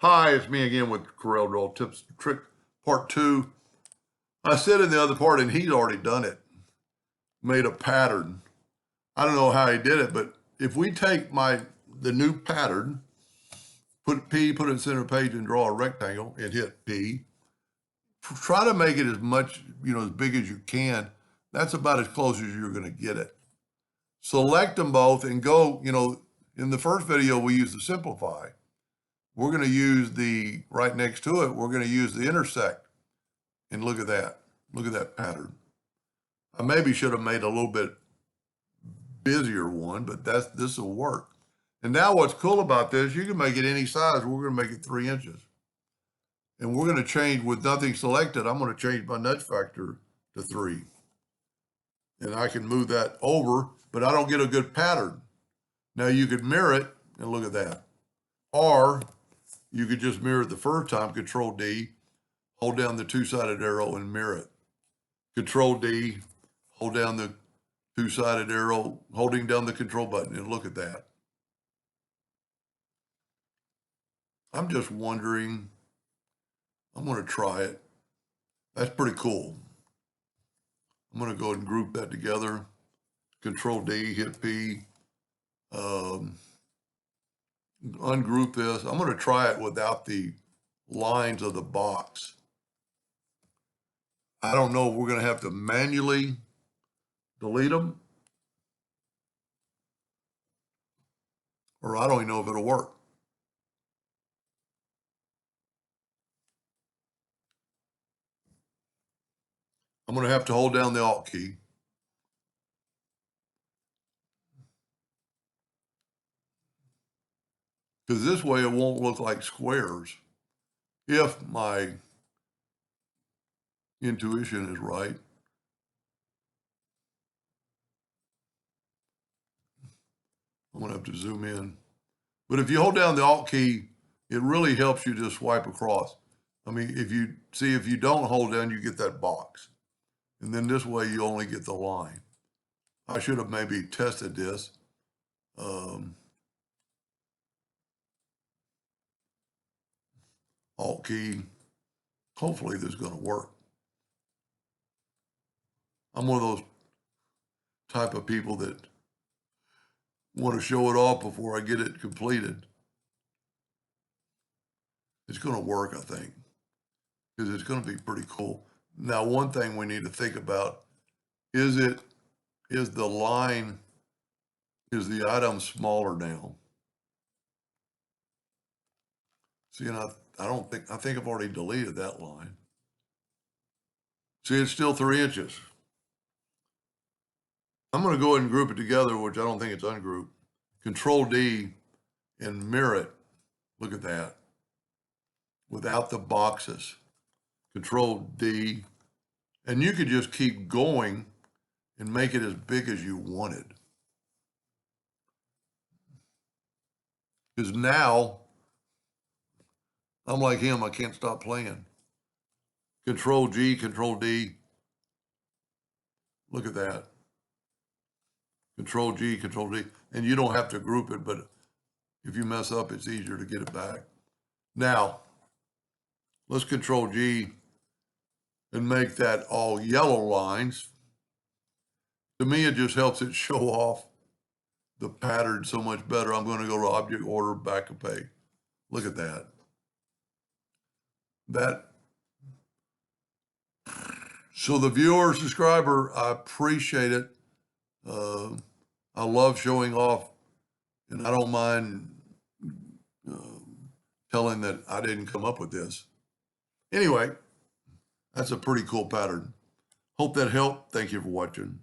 Hi, it's me again with Corel Draw Tips Trick Part 2. I said in the other part, and he'd already done it, made a pattern. I don't know how he did it, but if we take the new pattern, put P, put it in center page and draw a rectangle and hit P, try to make it as much, as big as you can. That's about as close as you're going to get it. Select them both and go, in the first video, we used the simplify. We're going to use right next to it, we're going to use the intersect. And look at that. Look at that pattern. I maybe should have made a little bit busier one, but this will work. And now what's cool about this, you can make it any size. We're going to make it 3 inches. And we're going to change, with nothing selected, I'm going to change my nudge factor to 3. And I can move that over, but I don't get a good pattern. Now you could mirror it, and look at that. Or you could just mirror it the first time, Control D, hold down the two-sided arrow and mirror it. Control D, hold down the two-sided arrow, holding down the control button, and look at that. I'm just wondering, I'm going to try it. That's pretty cool. I'm going to go ahead and group that together. Control D, hit P. Ungroup this. I'm going to try it without the lines of the box. I don't know if we're going to have to manually delete them, or I don't even know if it'll work. I'm going to have to hold down the Alt key. Because this way it won't look like squares if my intuition is right. I'm going to have to zoom in. But if you hold down the Alt key, it really helps you just swipe across. I mean, if you don't hold down, you get that box. And then this way you only get the line. I should have maybe tested this. Alt key. Hopefully this is going to work. I'm one of those type of people that want to show it off before I get it completed. It's going to work, I think, because it's going to be pretty cool. Now, one thing we need to think about is the item smaller now? See, and I think I've already deleted that line. See, it's still 3 inches. I'm going to go ahead and group it together, which I don't think it's ungrouped. Control D and mirror it. Look at that. Without the boxes. Control D. And you could just keep going and make it as big as you wanted. Because now, I'm like him, I can't stop playing. Control G, Control D. Look at that. Control G, Control D. And you don't have to group it, but if you mess up, it's easier to get it back. Now, let's Control G and make that all yellow lines. To me, it just helps it show off the pattern so much better. I'm going to go to Object Order, Back of Page. Look at that. So the viewer, subscriber, I appreciate it. I love showing off, and I don't mind telling that I didn't come up with this. Anyway, that's a pretty cool pattern. Hope that helped. Thank you for watching.